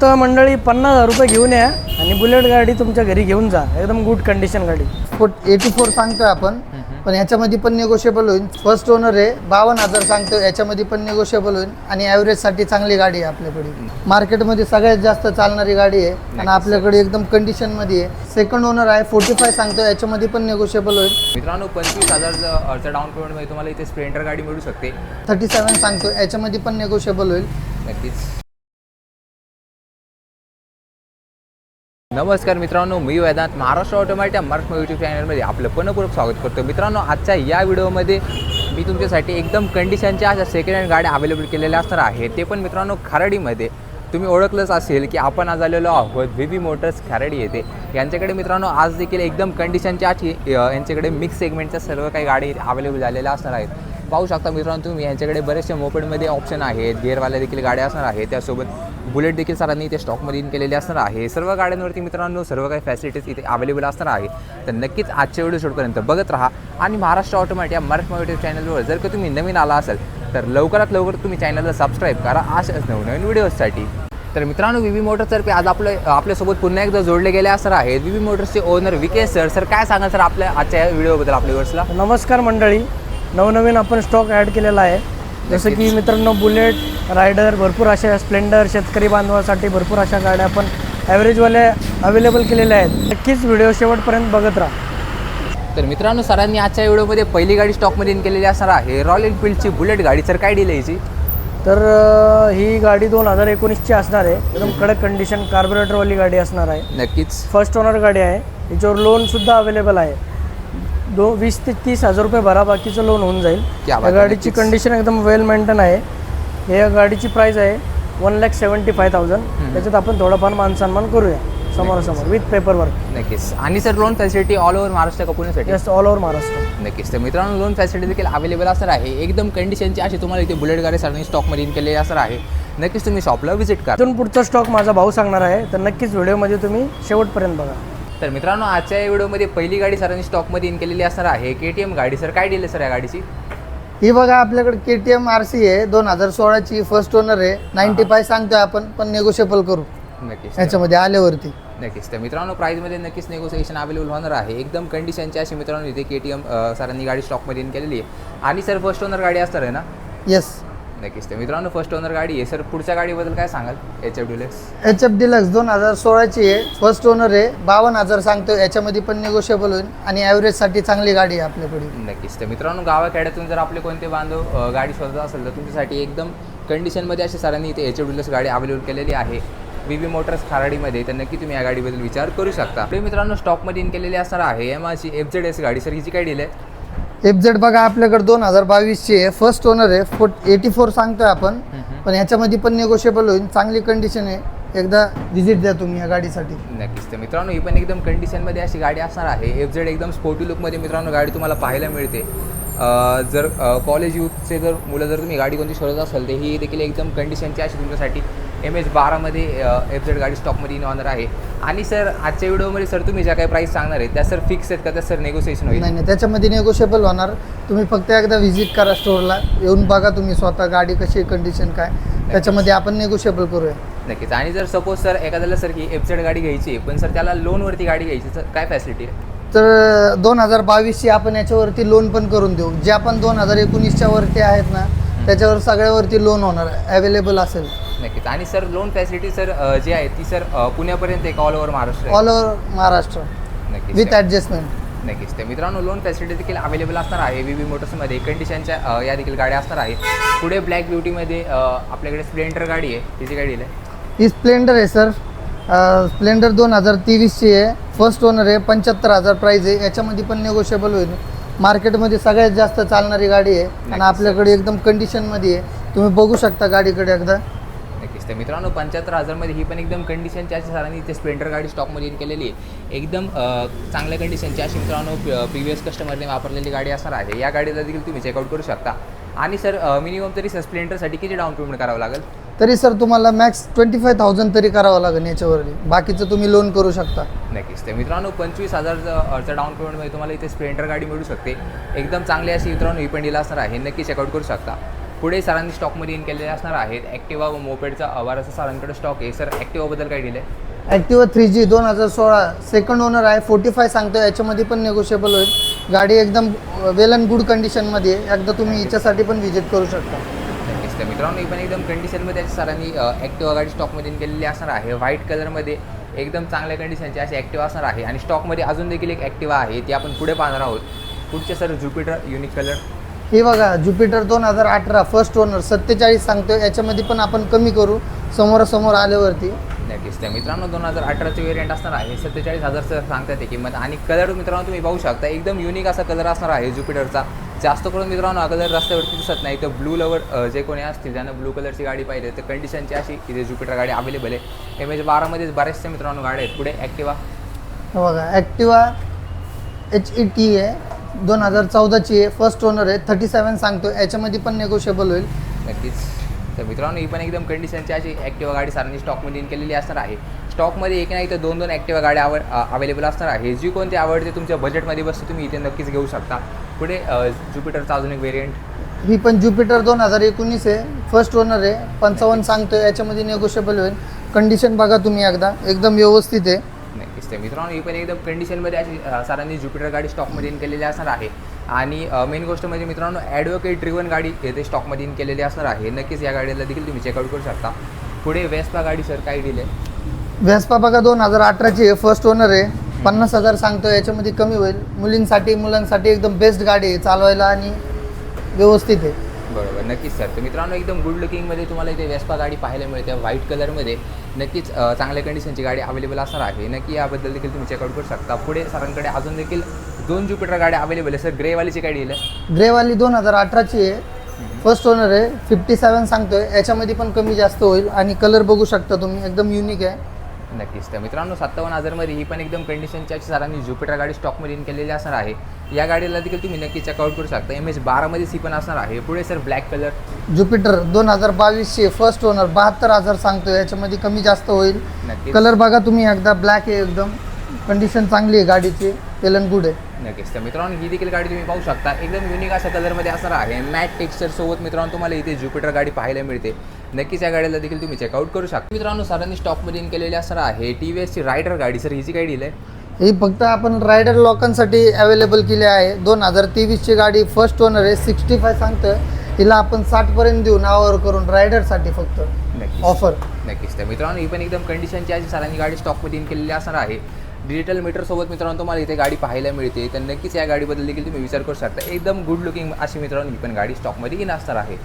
तर मंडळी 50,000 रुपये घेऊन या आणि बुलेट गाडी तुमच्या घरी घेऊन जा. एकदम गुड कंडिशन गाडी. 84 सांगतोय आपण, पण याच्यामध्ये पण निगोशिएबल होईल. फर्स्ट ओनर आहे, 52,000 सांगतोय, याच्यामध्ये पण निगोशिएबल होईल. आणि ॲव्हरेजसाठी चांगली गाडी आहे आपल्याकडे. मार्केटमध्ये सगळ्यात जास्त चालणारी गाडी आहे आणि आपल्याकडे एकदम कंडिशनमध्ये आहे. सेकंड ओनर आहे, 45 सांगतोय, याच्यामध्ये पण निगोशिएबल होईल. मित्रांनो 25,000चा डाऊन पेमेंटमध्ये तुम्हाला इथे स्प्लेंडर गाडी मिळू शकते. 37 सांगतोय, याच्यामध्ये पण निगोशिएबल होईल. नक्कीच. नमस्कार मित्रांनो, मी वेदांत. महाराष्ट्र ऑटोमॅटिक या मराठी यूट्यूब चॅनलमध्ये आपलं पुनःपूर्वक स्वागत करतो. मित्रांनो, आजच्या या व्हिडिओमध्ये मी तुमच्यासाठी एकदम कंडिशनच्या अशा सेकंड हँड गाड्या अवेलेबल केलेल्या असणार आहे. ते पण मित्रांनो खराडीमध्ये. तुम्ही ओळखलंच असेल की आपण आज आलेलो आहोत व्ही मोटर्स खराडी येथे. यांच्याकडे मित्रांनो आज देखील एकदम कंडिशनच्या यांच्याकडे मिक्स सेगमेंटच्या सर्व काही गाडी अवेलेबल झालेल्या असणार आहेत. पाहू शकता मित्रांनो तुम्ही, यांच्याकडे बरेचसे मोपेडमध्ये ऑप्शन आहेत, गिअरवाल्या देखील गाड्या असणार आहेत. त्यासोबत बुलेट देखील सरांनी इथे स्टॉकमध्ये इन केलेले असणार आहे. सर्व गाड्यांवरती मित्रांनो सर्व काही फॅसिलिटीज इथे अवेलेबल असणार आहे. तर नक्कीच आजच्या व्हिडिओ शेवटपर्यंत बघत राहा. आणि महाराष्ट्र ऑटोमॅटिक या मराठी यूट्यूब चॅनलवर जर का तुम्ही नवीन आला असाल तर लवकरात लवकर तुम्ही चॅनलला सबस्क्राईब करा अशाच नवनवीन व्हिडिओजसाठी. तर मित्रांनो, व्ही मोटर्सतर्फे आज आपल्यासोबत पुन्हा एकदा जोडले गेले असणार आहेत व्ही मोटर्सचे ओनर विकेश सर. सर काय सांगाल सर आपल्या आजच्या व्हिडिओबद्दल आपल्या व्ह्यूअर्सला? नमस्कार मंडळी. नवनवीन आपण स्टॉक ॲड केलेला आहे. जसं की मित्रांनो बुलेट, रायडर, भरपूर अशा स्प्लेंडर, शेतकरी बांधवासाठी भरपूर अशा गाड्या आपण ॲव्हरेजवाल्या अवेलेबल केलेल्या आहेत. नक्कीच व्हिडिओ शेवटपर्यंत बघत राहा. तर मित्रांनो, सरांनी आजच्या व्हिडिओमध्ये पहिली गाडी स्टॉकमध्ये इन केलेली असणार आहे रॉयल एनफिल्डची बुलेट गाडी. सर काय डील आहे याची? तर ही गाडी 2019ची असणार आहे. एकदम कडक कंडिशन कार्बोरेटरवाली गाडी असणार आहे. नक्कीच फर्स्ट ओनर गाडी आहे. याच्यावर लोनसुद्धा अवेलेबल आहे. 20 ते 30,000 रुपये भरा, बाकीचं लोन होऊन जाईल. या गाडीची कंडिशन एकदम वेल मेंटेन आहे. या गाडीची प्राईस आहे 1,70,500. त्याच्यात आपण थोडंफार मानसन्मान करूया समोरासमोर विथ पेपर वर्क. नक्कीच. आणि sir loan facility all over Maharashtra का पुण्यासाठी? Yes, all over Maharashtra. नक्कीच. तर मित्रांनो, लोन फॅसिलिटी देखील अवेलेबल असणार आहे. एकदम कंडिशनची अशी तुम्हाला इथे बुलेट गाडी सरांनी स्टॉकमध्ये इन केलेली असणार आहे. नक्कीच तुम्ही शॉपला व्हिजिट करा. इथून पुढचा स्टॉक माझा भाऊ सांगणार आहे, तर नक्कीच व्हिडिओमध्ये तुम्ही शेवटपर्यंत बघा. तर मित्रांनो, आजच्या या व्हिडिओमध्ये पहिली गाडी सरांनी स्टॉकमध्ये इन केलेली असणार आहे KTM गाडी. सर काय डील आहे सर या गाडीची? ही बघा आपल्याकडे KTM RC आहे, 2016ची, फर्स्ट ओनर आहे. 95 सांगतोय आपण, पण निगोशिएबल करू नक्कीच याच्यामध्ये आल्यावरती. नक्कीच. तर मित्रांनो, प्राईजमध्ये नक्कीच नेगोसिएशन अवेलेबल होणार आहे. एकदम कंडिशनची अशी मित्रांनो इथे KTM सरांनी गाडी स्टॉकमध्ये इन केलेली आहे. आणि सर फर्स्ट ओनर गाडी असणार आहे ना? येस. नक्कीच. तर मित्रांनो, फर्स्ट ओनर गाडी आहे. सर पुढच्या गाडीबद्दल काय सांगाल? HF deluxe. HF डिलक्स 2016ची आहे, फर्स्ट ओनर आहे. 52,000 सांगतोय, याच्यामध्ये पण निगोशिएबल होईल. आणि ॲव्हरेजसाठी चांगली गाडी आहे आपल्याकडे. नक्कीच. तर मित्रांनो, गावाखेड्यातून जर आपले कोणते बांधव गाडी शोधत असेल तर तुमच्यासाठी एकदम कंडिशनमध्ये अशी सरांनी इथे HF डिलक्स गाडी अवेलेबल केलेली आहे व्ही मोटर्स खराडीमध्ये. तर नक्की तुम्ही या गाडीबद्दल विचार करू शकता. आपले मित्रांनो स्टॉकमध्ये इन केलेली असणार आहे यामाची FZS गाडी. सर हिची काय डील आहे? FZ बघा आपल्याकडे 2022ची आहे, फर्स्ट ओनर आहे. 84 सांगतोय आपण, पण याच्यामध्ये पण निगोशिएबल होईल. चांगली कंडिशन आहे, एकदा व्हिजिट द्या तुम्ही या गाडीसाठी. नक्कीच. तर मित्रांनो, ही पण एकदम कंडिशनमध्ये अशी गाडी असणार आहे. FZ एकदम स्पोर्टी लुकमध्ये मित्रांनो गाडी तुम्हाला पाहायला मिळते. जर कॉलेज यूथचे जर मुलं जर तुम्ही गाडी कोणती शोधत असाल तर ही देखील एकदम कंडिशनची अशी तुमच्यासाठी MH12मध्ये FZ गाडी स्टॉकमध्ये इन होणार आहे. आणि सर आजच्या व्हिडिओमध्ये सर तुम्ही ज्या काही प्राईस सांगणार आहे त्या सर फिक्स आहेत का, त्या सर नेगोसिएशन होईल? नाही, त्याच्यामध्ये निगोशिएबल होणार. तुम्ही फक्त एकदा व्हिजिट करा स्टोअरला, येऊन बघा तुम्ही स्वतः गाडी कशी कंडिशन काय, त्याच्यामध्ये आपण निगोशिएबल करूया. नक्कीच. आणि जर सपोज सर एखाद्याला सर की FZ गाडी घ्यायची आहे पण सर त्याला लोनवरती गाडी घ्यायची, तर काय फॅसिलिटी आहे? तर 2022ची आपण याच्यावरती लोन पण करून देऊ. जे आपण 2019च्या वरती आहेत ना त्याच्यावर सगळ्यावरती लोन होणार, अवेलेबल असेल. नक्कीच. आणि सर लोन फॅसिलिटी सर जी आहे ती सर पुण्यापर्यंत एक all over Maharashtra? All over Maharashtra नक्कीच विथ ॲडजस्टमेंट. नक्कीच. तर मित्रांनो, लोन फॅसिलिटी देखील अवेलेबल असणार आहे व्ही मोटर्समध्ये. कंडिशनच्या या देखील गाड्या असणार आहे. पुढे ब्लॅक ब्युटीमध्ये आपल्याकडे स्प्लेंडर गाडी आहे. तिची गाडी आहे ही स्प्लेंडर आहे सर. स्प्लेंडर 2023ची आहे, फर्स्ट ओनर आहे. 75,000 प्राईज आहे. याच्यामध्ये पण निगोशिएबल होईल. मार्केटमध्ये सगळ्यात जास्त चालणारी गाडी आहे आणि आपल्याकडे एकदम कंडिशनमध्ये आहे. तुम्ही बघू शकता गाडीकडे एकदा. नक्कीच. तर मित्रांनो, 75,000मध्ये ही पण एकदम कंडिशनची अशी सरांनी इथे स्प्लेंडर गाडी स्टॉकमध्ये इन केलेली आहे. एकदम चांगल्या कंडिशनची अशी मित्रांनो प्रिव्हियस कस्टमरने वापरलेली गाडी असणार आहे. या गाडीला देखील तुम्ही चेकआउट करू शकता. आणि सर मिनिमम तरी सर स्प्लेंडरसाठी किती डाऊन पेमेंट करावं लागेल? तरी सर तुम्हाला मॅक्स 25,000 तरी करावं लागेल याच्यावर. बाकीचं तुम्ही लोन करू शकता. नक्कीच. तर मित्रांनो, 25,000चा डाऊन पेमेंटमध्ये तुम्हाला इथे स्प्लेंडर गाडी मिळू शकते. एकदम चांगली अशी मित्रांनो ही पण डील असणार आहे. नक्की चेकआउट करू शकता. पुढे सरांनी स्टॉकमध्ये इन केलेले असणार आहेत ॲक्टिवा व मोपेडचा बराचसा सरांकडे स्टॉक आहे. सर ॲक्टिवाबद्दल काय दिलं आहे? ॲक्टिवा 3G 2016 सेकंड ओनर आहे, 45 सांगतो. याच्यामध्ये पण निगोशिएबल होईल. गाडी एकदम वेल अँड गुड कंडिशनमध्ये आहे. एकदा तुम्ही याच्यासाठी पण व्हिजिट करू शकता. नक्कीच. तर मित्रांनो, ही पण एकदम कंडिशनमध्ये सरांनी ॲक्टिवा गाडी स्टॉकमध्ये इन केलेली असणार आहे. व्हाईट कलरमध्ये एकदम चांगल्या कंडिशनची अशी ॲक्टिवा असणार आहे. आणि स्टॉकमध्ये अजून देखील एक ॲक्टिवा आहे, ती आपण पुढे पाहणार आहोत. पुढचे सर ज्युपिटर युनिक कलर. हे बघा ज्युपिटर 2018 फर्स्ट ओनर 47 सांगतो. याच्यामध्ये पण आपण कमी करू समोरासमोर आल्यावरती. नक्कीच. तर मित्रांनो, 2018चे वेरियंट असणार आहे. 47,000 सांगतात ते किंमत. आणि कलर मित्रांनो तुम्ही पाहू शकता, एकदम युनिक असा कलर असणार आहे ज्युपिटरचा. जास्त करून मित्रांनो हा कलर रस्त्यावरती दिसत नाही. तर ब्लू लवर जे कोणी असतील ज्यांना ब्लू कलरची गाडी पाहिजे तर कंडिशनची अशी इथे ज्युपिटर गाडी अवेलेबल आहे. MH12मध्येच बरेचसे मित्रांनो गाड्या आहेत. पुढे ॲक्टिवा. हे बघा ॲक्टिवा HET आहे, 2014ची आहे, फर्स्ट ओनर आहे, 37 सांगतो. याच्यामध्ये पण निगोशिएबल होईल. नक्कीच. तर मित्रांनो, ही पण एकदम कंडिशनची अशी ॲक्टिवा गाडी सरांनी स्टॉकमध्ये इन केलेली असणार आहे. स्टॉकमध्ये एक नाही तर दोन ॲक्टिवा गाड्या अवेलेबल असणार आहे. जी कोणती आवडते तुमच्या बजेटमध्ये बसते तुम्ही इथे नक्कीच घेऊ शकता. पुढे ज्युपिटरचा अजून एक व्हेरियंट. ही पण ज्युपिटर 2019 आहे, फर्स्ट ओनर आहे, 55 सांगतो. याच्यामध्ये निगोशिएबल होईल. कंडिशन बघा तुम्ही एकदा, एकदम व्यवस्थित आहे. नक्कीच. तर मित्रांनो, ही पण एकदम कंडिशनमध्ये अशी सरांनी ज्युपिटर गाडी स्टॉकमध्ये इन केलेली असणार आहे. आणि मेन गोष्ट म्हणजे मित्रांनो, ॲडव्होकेट ड्रिव्हन गाडी येथे स्टॉकमध्ये इन केलेली असणार आहे. नक्कीच या गाडीला देखील तुम्ही चेकआउट करू शकता. पुढे वेस्पा गाडी सर काय दिले? वेस्पा बघा 2018ची आहे, फर्स्ट ओनर आहे, 50,000 सांगतो. याच्यामध्ये कमी होईल. मुलांसाठी एकदम बेस्ट गाडी आहे चालवायला आणि व्यवस्थित आहे. बरोबर. नक्कीच सर. तर मित्रांनो, एकदम गुड लुकिंगमध्ये तुम्हाला इथे वेस्पा गाडी पाहायला मिळते व्हाईट कलरमध्ये. नक्कीच चांगल्या कंडिशनची गाडी अवेलेबल असणार आहे. नक्की याबद्दल देखील तुम्ही चेकआउट करू शकता. पुढे सरांकडे अजून देखील 2 ज्युपिटर गाड्या अवेलेबल आहे. सर ग्रेवालीची काय डील आहे? ग्रेवाली 2018ची आहे, फर्स्ट ओनर आहे, 57 सांगतोय. याच्यामध्ये पण कमी जास्त होईल. आणि कलर बघू शकता तुम्ही, एकदम युनिक आहे. नक्कीच. तर मित्रांनो, 57,000मध्ये ही पण एकदम कंडिशनची अशी सरांनी ज्युपिटर गाडी स्टॉकमध्ये इन केलेली असणार आहे. या गाडीला देखील तुम्ही नक्की चेकआउट करू शकता. MH12मध्येच ही पण असणार आहे. पुढे सर ब्लॅक कलर. ज्युपिटर 2022ची फर्स्ट ओनर, 72,000 सांगतोय. याच्यामध्ये कमी जास्त होईल. नक्कीच. कलर बघा तुम्ही एकदा, ब्लॅक आहे, एकदम कंडिशन चांगली आहे गाडीची, वेल अँड गुड आहे. नक्कीच. तर मित्रांनो, ही देखील गाडी तुम्ही पाहू शकता, एकदम युनिक अशा कलरमध्ये असणार आहे. मॅट टेक्स्चरसोबत मित्रांनो तुम्हाला इथे ज्युपिटर गाडी पाहायला मिळते. नक्कीच या गाडीला देखील तुम्ही चेकआउट करू शकता. मित्रांनो, सरांनी स्टॉकमध्ये इन केलेली असणार आहे TVSची रायडर गाडी. सर हिची काय डील आहे? ही फक्त आपण रायडर लोकांसाठी अवेलेबल केली आहे. 2023ची गाडी, फर्स्ट ओनर आहे, 65 सांगतोय. हिला आपण 60पर्यंत देऊ नावावर करून, रायडरसाठी फक्त नक्कीच. ऑफर. नक्कीच. तर मित्रांनो, ही पण एकदम कंडिशनची अशी सरांनी गाडी स्टॉकमध्ये इन केलेली असणार आहे. डिजिटल मीटरसोबत मित्रांनो तुम्हाला इथे गाडी पाहायला मिळते. तर नक्कीच या गाडीबद्दल देखील तुम्ही विचार करू शकता. एकदम गुड लुकिंग अशी मित्रांनो ही पण गाडी स्टॉकमध्ये इन असणार आहे.